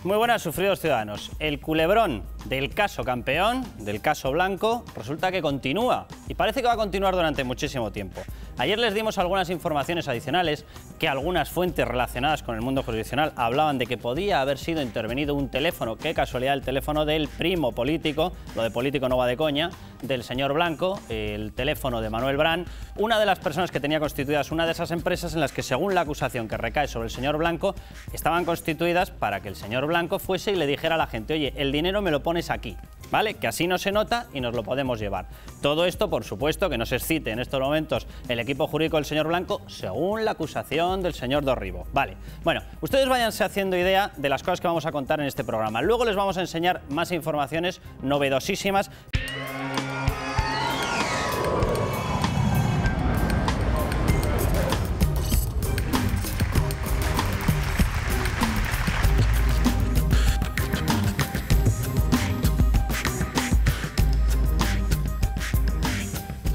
Muy buenas, sufridos ciudadanos. El culebrón del caso Campeón, del caso Blanco, resulta que continúa y parece que va a continuar durante muchísimo tiempo. Ayer les dimos algunas informaciones adicionales que algunas fuentes relacionadas con el mundo jurisdiccional hablaban de que podía haber sido intervenido un teléfono, qué casualidad, el teléfono del primo político, lo de político no va de coña, del señor Blanco, el teléfono de Manuel Brán, una de las personas que tenía constituidas una de esas empresas en las que, según la acusación que recae sobre el señor Blanco, estaban constituidas para que el señor Blanco fuese y le dijera a la gente: oye, el dinero me lo pones aquí, ¿vale? Que así no se nota y nos lo podemos llevar. Todo esto, por supuesto, que no se excite en estos momentos el equipo jurídico del señor Blanco, según la acusación del señor Dorribo. Vale, bueno, ustedes váyanse haciendo idea de las cosas que vamos a contar en este programa. Luego les vamos a enseñar más informaciones novedosísimas.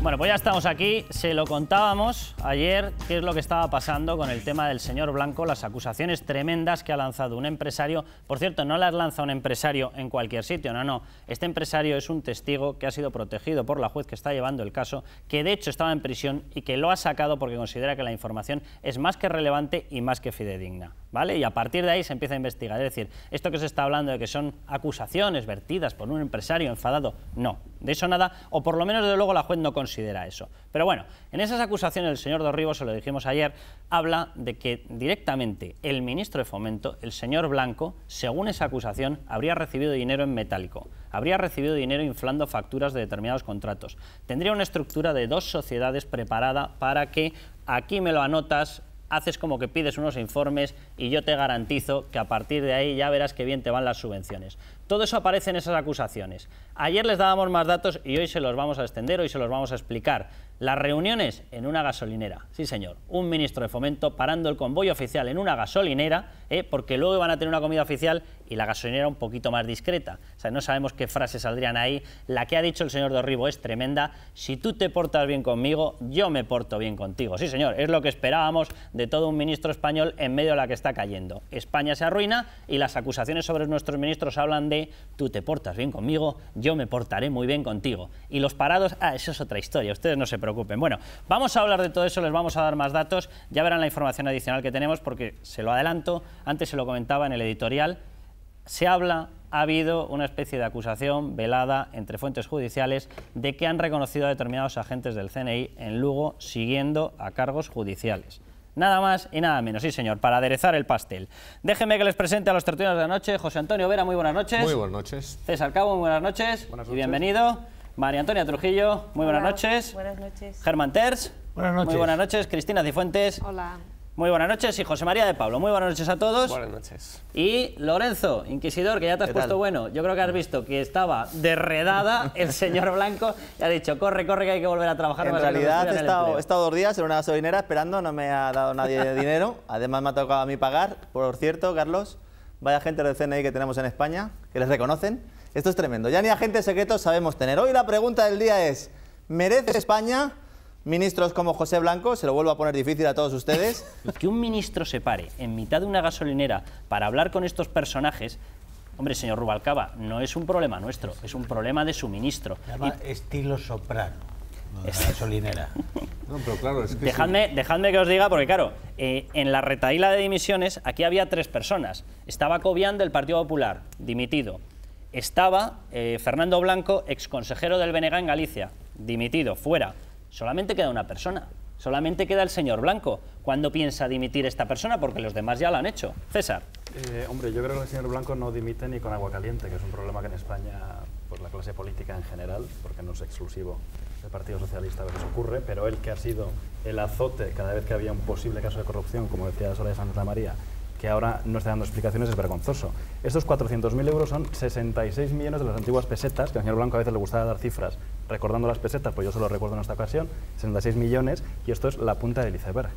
Bueno, pues ya estamos aquí, se lo contábamos ayer qué es lo que estaba pasando con el tema del señor Blanco, las acusaciones tremendas que ha lanzado un empresario. Por cierto, no las lanza un empresario en cualquier sitio, no. Este empresario es un testigo que ha sido protegido por la juez que está llevando el caso, que de hecho estaba en prisión y que lo ha sacado porque considera que la información es más que relevante y más que fidedigna, ¿vale? Y a partir de ahí se empieza a investigar. Es decir, esto que se está hablando de que son acusaciones vertidas por un empresario enfadado, no, de eso nada, o por lo menos desde luego la juez no considera eso. Pero bueno, en esas acusaciones el señor Dorribo, se lo dijimos ayer, habla de que directamente el ministro de Fomento, el señor Blanco, según esa acusación, habría recibido dinero en metálico, habría recibido dinero inflando facturas de determinados contratos. Tendría una estructura de 2 sociedades preparada para que aquí me lo anotas, haces como que pides unos informes y yo te garantizo que a partir de ahí ya verás qué bien te van las subvenciones. Todo eso aparece en esas acusaciones. Ayer les dábamos más datos y hoy se los vamos a extender, hoy se los vamos a explicar. Las reuniones en una gasolinera, sí señor, un ministro de Fomento parando el convoy oficial en una gasolinera, porque luego van a tener una comida oficial y la gasolinera un poquito más discreta. O sea, no sabemos qué frases saldrían ahí. La que ha dicho el señor Dorribo es tremenda: si tú te portas bien conmigo, yo me porto bien contigo. Sí señor, es lo que esperábamos de todo un ministro español en medio de la que está cayendo. España se arruina y las acusaciones sobre nuestros ministros hablan de: tú te portas bien conmigo, yo me portaré muy bien contigo. Y los parados, eso es otra historia, ustedes no se preocupen. Bueno, vamos a hablar de todo eso, les vamos a dar más datos, ya verán la información adicional que tenemos, porque se lo adelanto, antes se lo comentaba en el editorial, ha habido una especie de acusación velada entre fuentes judiciales de que han reconocido a determinados agentes del CNI en Lugo siguiendo a cargos judiciales. Nada más y nada menos, sí señor, para aderezar el pastel. Déjenme que les presente a los tertulianos de la noche. José Antonio Vera, muy buenas noches. Muy buenas noches. César Cabo, muy buenas noches. Buenas noches. Y bienvenido. María Antonia Trujillo, muy buenas noches. Buenas noches. Germán Terç. Buenas noches. Muy buenas noches. Cristina Cifuentes. Hola. Muy buenas noches. Y José María de Pablo, muy buenas noches a todos. Buenas noches. Y Lorenzo, Inquisidor, que ya te has puesto bueno. Yo creo que has visto que estaba derredada el señor Blanco y ha dicho: corre, corre, que hay que volver a trabajar. En realidad he estado 2 días en una gasolinera esperando, no me ha dado nadie dinero. Además me ha tocado a mí pagar. Por cierto, Carlos, vaya gente del CNI que tenemos en España, que les reconocen. Esto es tremendo. Ya ni agentes secretos sabemos tener. Hoy la pregunta del día es: ¿merece España ministros como José Blanco? Se lo vuelvo a poner difícil a todos ustedes. Que un ministro se pare en mitad de una gasolinera para hablar con estos personajes, hombre, señor Rubalcaba, no es un problema nuestro, es un problema de su ministro. Se llama estilo soprano, la gasolinera. No, pero claro, es que dejadme que os diga, porque claro, en la retahíla de dimisiones aquí había 3 personas. Estaba Cobian, del Partido Popular, dimitido. Estaba Fernando Blanco, exconsejero del BNG en Galicia, dimitido, fuera. Solamente queda una persona, solamente queda el señor Blanco. ¿Cuándo piensa dimitir esta persona? Porque los demás ya lo han hecho. César. Hombre, yo creo que el señor Blanco no dimite ni con agua caliente, que es un problema que en España, pues la clase política en general, porque no es exclusivo del Partido Socialista, a veces ocurre, pero él, que ha sido el azote cada vez que había un posible caso de corrupción, como decía Soraya Santa María, que ahora no está dando explicaciones, es vergonzoso. Estos 400.000 euros son 66 millones de las antiguas pesetas, que al señor Blanco a veces le gustaba dar cifras recordando las pesetas, pues yo solo recuerdo en esta ocasión, 66 millones, y esto es la punta del iceberg.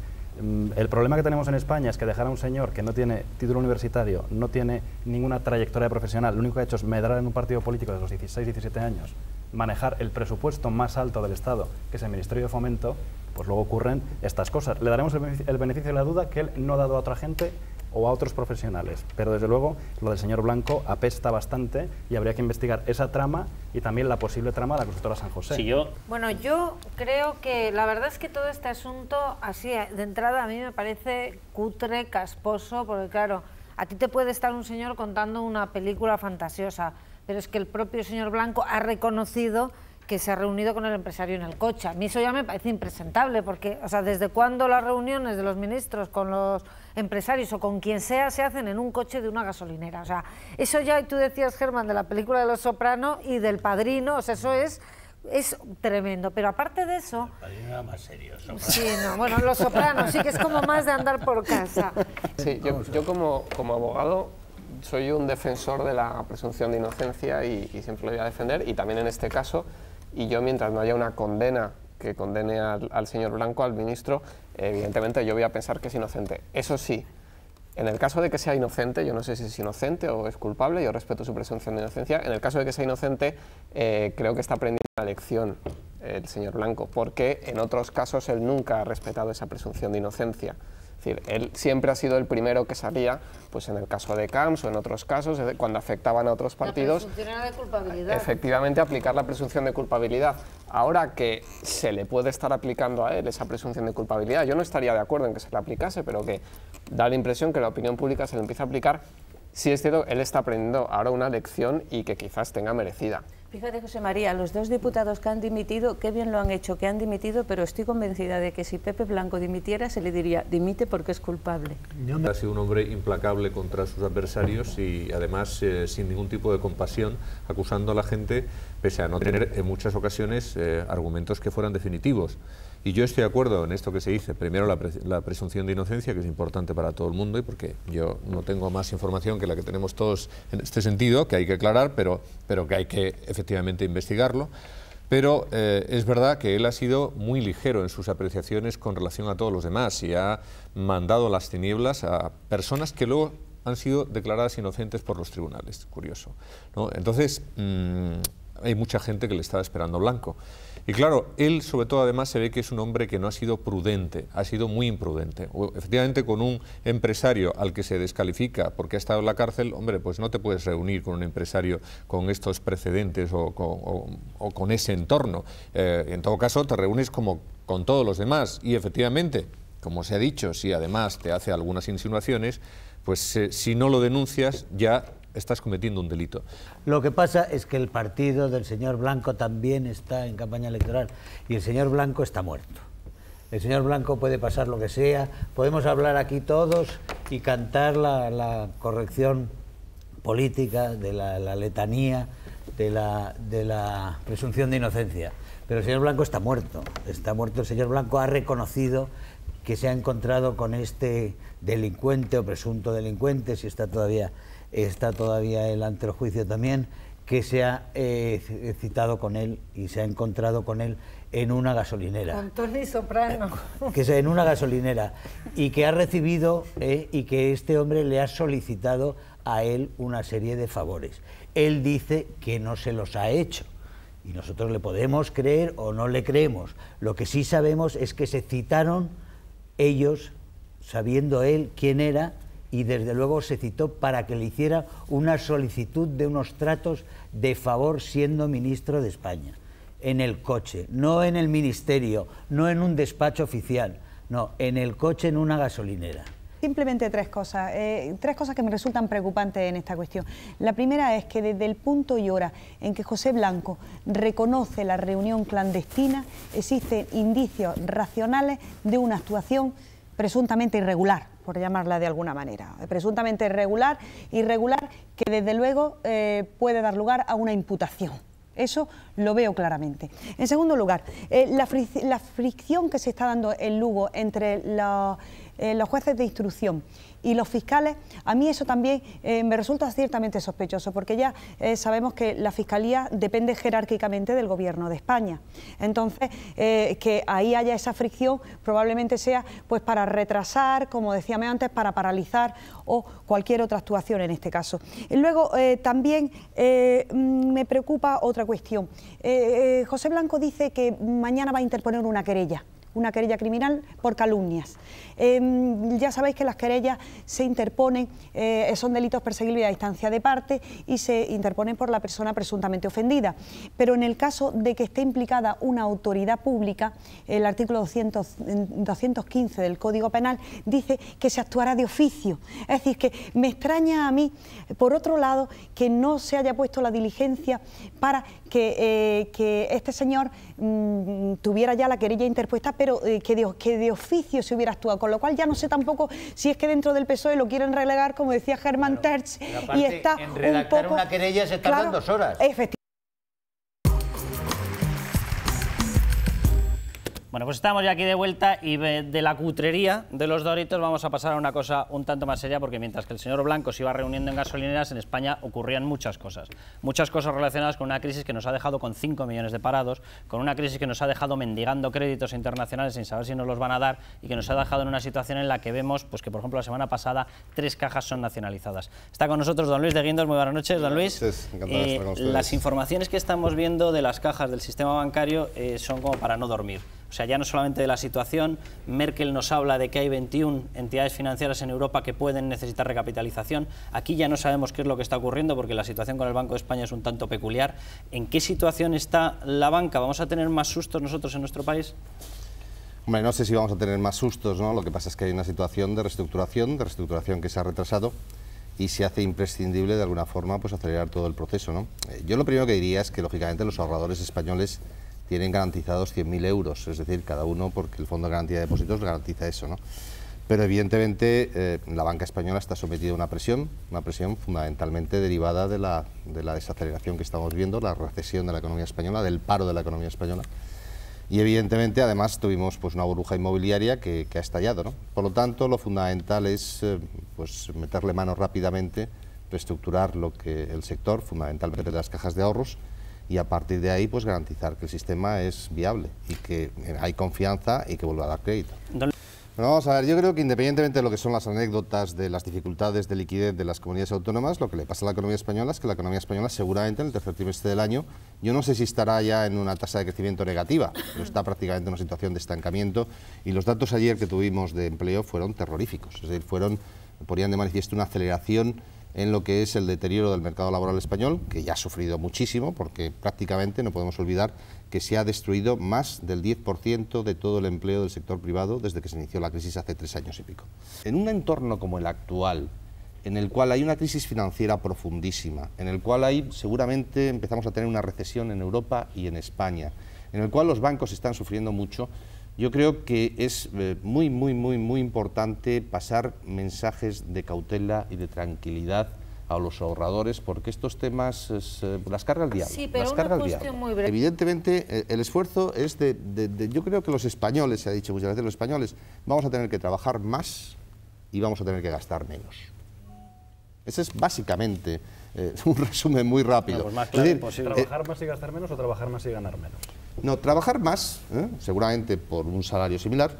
El problema que tenemos en España es que dejar a un señor que no tiene título universitario, no tiene ninguna trayectoria profesional, lo único que ha hecho es medrar en un partido político desde los 16, 17 años, manejar el presupuesto más alto del Estado, que es el Ministerio de Fomento, pues luego ocurren estas cosas. Le daremos el beneficio de la duda que él no ha dado a otra gente o a otros profesionales. Pero desde luego lo del señor Blanco apesta bastante y habría que investigar esa trama y también la posible trama de la constructora San José. Bueno, yo creo que la verdad es que todo este asunto, así de entrada, a mí me parece cutre, casposo, porque claro, a ti te puede estar un señor contando una película fantasiosa, pero es que el propio señor Blanco ha reconocido que se ha reunido con el empresario en el coche. A mí eso ya me parece impresentable, porque, o sea, ¿desde cuándo las reuniones de los ministros con los empresarios o con quien sea se hacen en un coche de una gasolinera? O sea, eso ya, tú decías, Germán, de la película de Los Soprano y del Padrino, o sea, eso es tremendo. Pero aparte de eso... El Padrino era más serio. Sí, no, bueno, Los Sopranos sí que es como más de andar por casa. Sí, yo como abogado soy un defensor de la presunción de inocencia y siempre lo voy a defender, y también en este caso. Y yo, mientras no haya una condena que condene al señor Blanco, al ministro, evidentemente yo voy a pensar que es inocente. Eso sí, en el caso de que sea inocente, yo no sé si es inocente o es culpable, yo respeto su presunción de inocencia, en el caso de que sea inocente, creo que está aprendiendo una lección el señor Blanco, porque en otros casos él nunca ha respetado esa presunción de inocencia. Es decir, él siempre ha sido el primero que salía, pues en el caso de Camps o en otros casos, cuando afectaban a otros partidos, La presunción de culpabilidad. efectivamente aplicar la presunción de culpabilidad. Ahora que se le puede estar aplicando a él esa presunción de culpabilidad, yo no estaría de acuerdo en que se le aplicase, pero que da la impresión que la opinión pública se le empieza a aplicar. Sí es cierto, él está aprendiendo ahora una lección y que quizás tenga merecida. Fíjate, José María, los dos diputados que han dimitido, qué bien lo han hecho, que han dimitido, pero estoy convencida de que si Pepe Blanco dimitiera, se le diría, dimite porque es culpable. Ha sido un hombre implacable contra sus adversarios y además sin ningún tipo de compasión, acusando a la gente, pese a no tener en muchas ocasiones argumentos que fueran definitivos. Y yo estoy de acuerdo en esto que se dice, primero la presunción de inocencia, que es importante para todo el mundo, y porque yo no tengo más información que la que tenemos todos en este sentido, que hay que aclarar, pero que hay que efectivamente investigarlo. Pero es verdad que él ha sido muy ligero en sus apreciaciones con relación a todos los demás y ha mandado las tinieblas a personas que luego han sido declaradas inocentes por los tribunales. Curioso, ¿no? Entonces, hay mucha gente que le estaba esperando Blanco. Y claro, él sobre todo además se ve que es un hombre que no ha sido prudente, ha sido muy imprudente. Efectivamente, con un empresario al que se descalifica porque ha estado en la cárcel, hombre, pues no te puedes reunir con un empresario con estos precedentes o con ese entorno. En todo caso, te reúnes como con todos los demás y efectivamente, como se ha dicho, si además te hace algunas insinuaciones, pues si no lo denuncias ya estás cometiendo un delito. Lo que pasa es que el partido del señor Blanco también está en campaña electoral y el señor Blanco está muerto. El señor Blanco puede pasar lo que sea, podemos hablar aquí todos y cantar la corrección política de la letanía de la presunción de inocencia, pero el señor Blanco está muerto el señor Blanco ha reconocido que se ha encontrado con este delincuente o presunto delincuente, si está todavía él ante el juicio también, que se ha citado con él y se ha encontrado con él en una gasolinera. Con Tony Soprano. Que es en una gasolinera y que ha recibido y que este hombre le ha solicitado a él una serie de favores. Él dice que no se los ha hecho y nosotros le podemos creer o no le creemos. Lo que sí sabemos es que se citaron ellos, sabiendo él quién era, y desde luego se citó para que le hiciera una solicitud de unos tratos de favor siendo ministro de España, en el coche, no en el ministerio, no en un despacho oficial, no, en el coche, en una gasolinera. Simplemente tres cosas que me resultan preocupantes en esta cuestión. La primera es que desde el punto y hora en que José Blanco reconoce la reunión clandestina, existen indicios racionales de una actuación presuntamente irregular, por llamarla de alguna manera, presuntamente irregular que desde luego puede dar lugar a una imputación. Eso lo veo claramente. En segundo lugar, la fricción que se está dando en Lugo entre los jueces de instrucción y los fiscales, a mí eso también me resulta ciertamente sospechoso, porque ya sabemos que la Fiscalía depende jerárquicamente del Gobierno de España. Entonces, que ahí haya esa fricción probablemente sea pues para retrasar, como decíamos antes, para paralizar o cualquier otra actuación en este caso. Y luego también me preocupa otra cuestión. José Blanco dice que mañana va a interponer una querella una querella criminal por calumnias. Ya sabéis que las querellas se interponen, son delitos perseguibles a instancia de parte y se interponen por la persona presuntamente ofendida. Pero en el caso de que esté implicada una autoridad pública, el artículo 215 del Código Penal dice que se actuará de oficio. Es decir, que me extraña a mí, por otro lado, que no se haya puesto la diligencia para que este señor tuviera ya la querella interpuesta, pero que de oficio se hubiera actuado, con lo cual ya no sé tampoco si es que dentro del PSOE lo quieren relegar, como decía Germán Tertsch, y está en redactar un poco, una querella se tardan 2 horas. Efectivamente. Bueno, pues estamos ya aquí de vuelta y de la cutrería de los Doritos vamos a pasar a una cosa un tanto más seria, porque mientras que el señor Blanco se iba reuniendo en gasolineras, en España ocurrían muchas cosas relacionadas con una crisis que nos ha dejado con 5 millones de parados, con una crisis que nos ha dejado mendigando créditos internacionales sin saber si nos los van a dar y que nos ha dejado en una situación en la que vemos pues que, por ejemplo, la semana pasada 3 cajas son nacionalizadas. Está con nosotros don Luis de Guindos. Muy buenas noches, don Luis. Encantado de estar con ustedes. Las informaciones que estamos viendo de las cajas del sistema bancario son como para no dormir. O sea, ya no solamente de la situación, Merkel nos habla de que hay 21 entidades financieras en Europa que pueden necesitar recapitalización. Aquí ya no sabemos qué es lo que está ocurriendo porque la situación con el Banco de España es un tanto peculiar. ¿En qué situación está la banca? ¿Vamos a tener más sustos nosotros en nuestro país? Hombre, no sé si vamos a tener más sustos, ¿no? Lo que pasa es que hay una situación de reestructuración que se ha retrasado y se hace imprescindible de alguna forma pues acelerar todo el proceso, ¿no? Yo lo primero que diría es que lógicamente los ahorradores españoles tienen garantizados 100.000 euros, es decir, cada uno, porque el Fondo de Garantía de Depósitos garantiza eso, ¿no? Pero evidentemente la banca española está sometida a una presión fundamentalmente derivada de la desaceleración que estamos viendo, la recesión de la economía española, del paro de la economía española. Y evidentemente además tuvimos pues una burbuja inmobiliaria que ha estallado, ¿no? Por lo tanto, lo fundamental es pues meterle mano rápidamente, reestructurar el sector, fundamentalmente las cajas de ahorros, y a partir de ahí pues garantizar que el sistema es viable y que hay confianza y que vuelva a dar crédito. Bueno, vamos a ver, yo creo que independientemente de lo que son las anécdotas de las dificultades de liquidez de las comunidades autónomas, lo que le pasa a la economía española es que la economía española seguramente en el tercer trimestre del año, yo no sé si estará ya en una tasa de crecimiento negativa, pero está prácticamente en una situación de estancamiento, y los datos ayer que tuvimos de empleo fueron terroríficos, es decir, ponían de manifiesto una aceleración en lo que es el deterioro del mercado laboral español, que ya ha sufrido muchísimo, porque prácticamente no podemos olvidar que se ha destruido más del 10% de todo el empleo del sector privado desde que se inició la crisis hace 3 años y pico. En un entorno como el actual, en el cual hay una crisis financiera profundísima, en el cual seguramente empezamos a tener una recesión en Europa y en España, en el cual los bancos están sufriendo mucho, yo creo que es muy importante pasar mensajes de cautela y de tranquilidad a los ahorradores, porque estos temas las carga el diablo. Sí, pero una cuestión muy breve. Evidentemente, el esfuerzo es yo creo que los españoles, se ha dicho muchas veces, los españoles vamos a tener que trabajar más y vamos a tener que gastar menos. Ese es básicamente un resumen muy rápido. Pues más claro, ¿trabajar más y gastar menos o trabajar más y ganar menos? No, trabajar más, seguramente por un salario similar,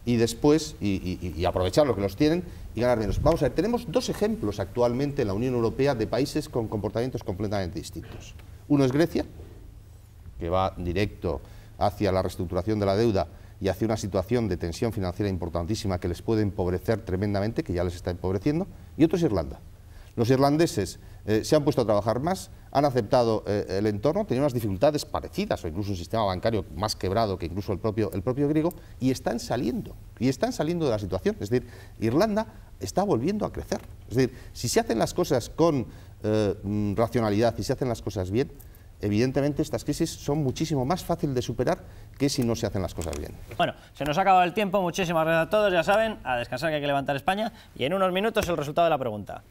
y después, y aprovechar lo que los tienen y ganar menos. Vamos a ver, tenemos 2 ejemplos actualmente en la Unión Europea de países con comportamientos completamente distintos. Uno es Grecia, que va directo hacia la reestructuración de la deuda y hacia una situación de tensión financiera importantísima que les puede empobrecer tremendamente, que ya les está empobreciendo, y otro es Irlanda. Los irlandeses se han puesto a trabajar más, han aceptado el entorno, tenían unas dificultades parecidas o incluso un sistema bancario más quebrado que incluso el propio griego, y están saliendo de la situación. Es decir, Irlanda está volviendo a crecer. Es decir, si se hacen las cosas con racionalidad y se hacen las cosas bien, evidentemente estas crisis son muchísimo más fáciles de superar que si no se hacen las cosas bien. Bueno, se nos ha acabado el tiempo, muchísimas gracias a todos, ya saben, a descansar que hay que levantar España, y en unos minutos el resultado de la pregunta.